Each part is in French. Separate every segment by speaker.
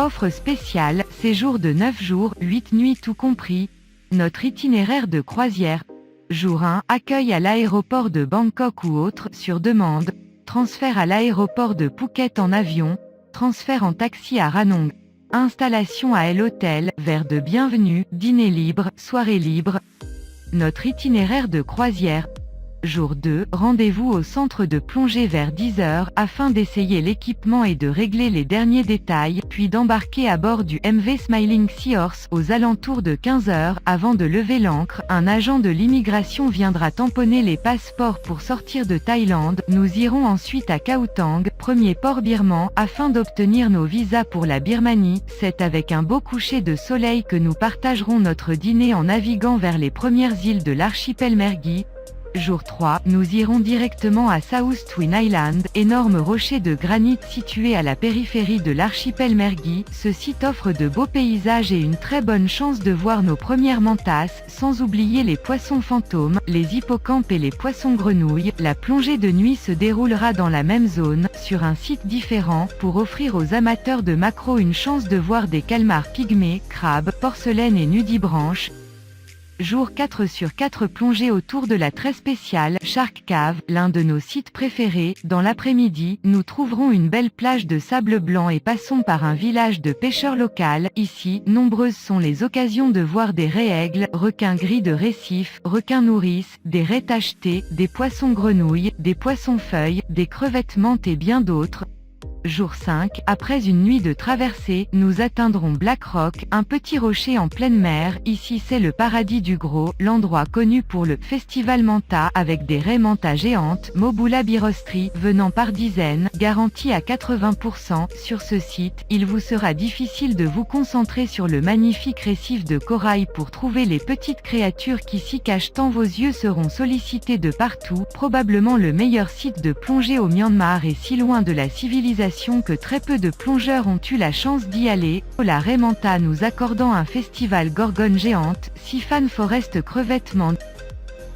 Speaker 1: Offre spéciale, séjour de 9 jours, 8 nuits tout compris. Notre itinéraire de croisière. Jour 1, accueil à l'aéroport de Bangkok ou autre, sur demande. Transfert à l'aéroport de Phuket en avion. Transfert en taxi à Ranong. Installation à l'hôtel, verre de bienvenue, dîner libre, soirée libre. Notre itinéraire de croisière. Jour 2, rendez-vous au centre de plongée vers 10 h afin d'essayer l'équipement et de régler les derniers détails, puis d'embarquer à bord du MV Smiling Seahorse aux alentours de 15 h. Avant de lever l'ancre, un agent de l'immigration viendra tamponner les passeports pour sortir de Thaïlande. Nous irons ensuite à Khao Thang, premier port birman, afin d'obtenir nos visas pour la Birmanie. C'est avec un beau coucher de soleil que nous partagerons notre dîner en naviguant vers les premières îles de l'archipel Mergui. Jour 3, nous irons directement à South Twin Island, énorme rocher de granit situé à la périphérie de l'archipel Mergui. Ce site offre de beaux paysages et une très bonne chance de voir nos premières mantasses, sans oublier les poissons fantômes, les hippocampes et les poissons grenouilles. La plongée de nuit se déroulera dans la même zone, sur un site différent, pour offrir aux amateurs de maquereaux une chance de voir des calmars pygmées, crabes, porcelaines et nudibranches. Jour 4 sur 4 plongée autour de la très spéciale Shark Cave, l'un de nos sites préférés. Dans l'après-midi, nous trouverons une belle plage de sable blanc et passons par un village de pêcheurs local. Ici, nombreuses sont les occasions de voir des raies-aigles, requins gris de récif, requins nourrices, des raies tachetées, des poissons grenouilles, des poissons feuilles, des crevettes menthes et bien d'autres. Jour 5, après une nuit de traversée, nous atteindrons Black Rock, un petit rocher en pleine mer. Ici c'est le paradis du gros, l'endroit connu pour le festival manta avec des raies manta géantes, Mobula birostri, venant par dizaines, garantie à 80%. Sur ce site, il vous sera difficile de vous concentrer sur le magnifique récif de corail pour trouver les petites créatures qui s'y cachent tant vos yeux seront sollicités de partout. Probablement le meilleur site de plongée au Myanmar et si loin de la civilisation que très peu de plongeurs ont eu la chance d'y aller. La raie manta nous accordant un festival gorgone géante, Sifan Forest crevette menthe.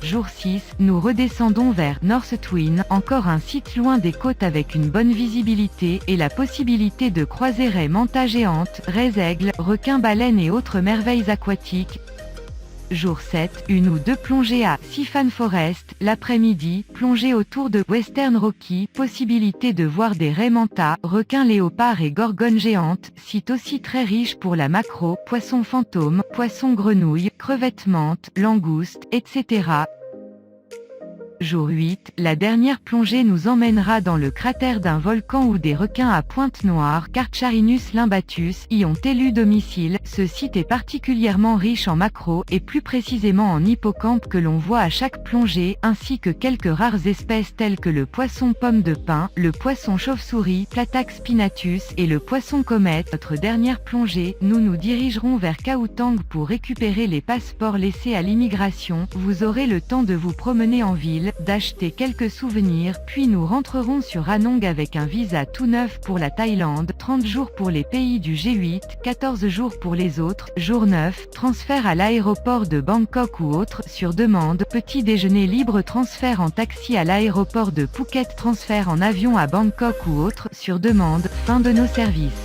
Speaker 1: Jour 6, nous redescendons vers North Twin, encore un site loin des côtes avec une bonne visibilité et la possibilité de croiser raies manta géantes, raies aigles, requins baleines et autres merveilles aquatiques. Jour 7, une ou deux plongées à Sifan Forest, l'après-midi, plongée autour de Western Rocky, possibilité de voir des raies manta, requins léopards et gorgones géantes, site aussi très riche pour la maquereau, poissons fantômes, poissons grenouilles, crevettes menthes, langoustes, etc. Jour 8, la dernière plongée nous emmènera dans le cratère d'un volcan où des requins à pointe noire, Carcharinus limbatus, y ont élu domicile. Ce site est particulièrement riche en maquereaux, et plus précisément en hippocampes que l'on voit à chaque plongée, ainsi que quelques rares espèces telles que le poisson pomme de pin, le poisson chauve-souris, Platax spinatus, et le poisson comète. Notre dernière plongée, nous nous dirigerons vers Khao Thang pour récupérer les passeports laissés à l'immigration. Vous aurez le temps de vous promener en ville, d'acheter quelques souvenirs, puis nous rentrerons sur Ranong avec un visa tout neuf pour la Thaïlande, 30 jours pour les pays du G8, 14 jours pour les autres. Jour 9, transfert à l'aéroport de Bangkok ou autre, sur demande, petit déjeuner libre, transfert en taxi à l'aéroport de Phuket, transfert en avion à Bangkok ou autre, sur demande, fin de nos services.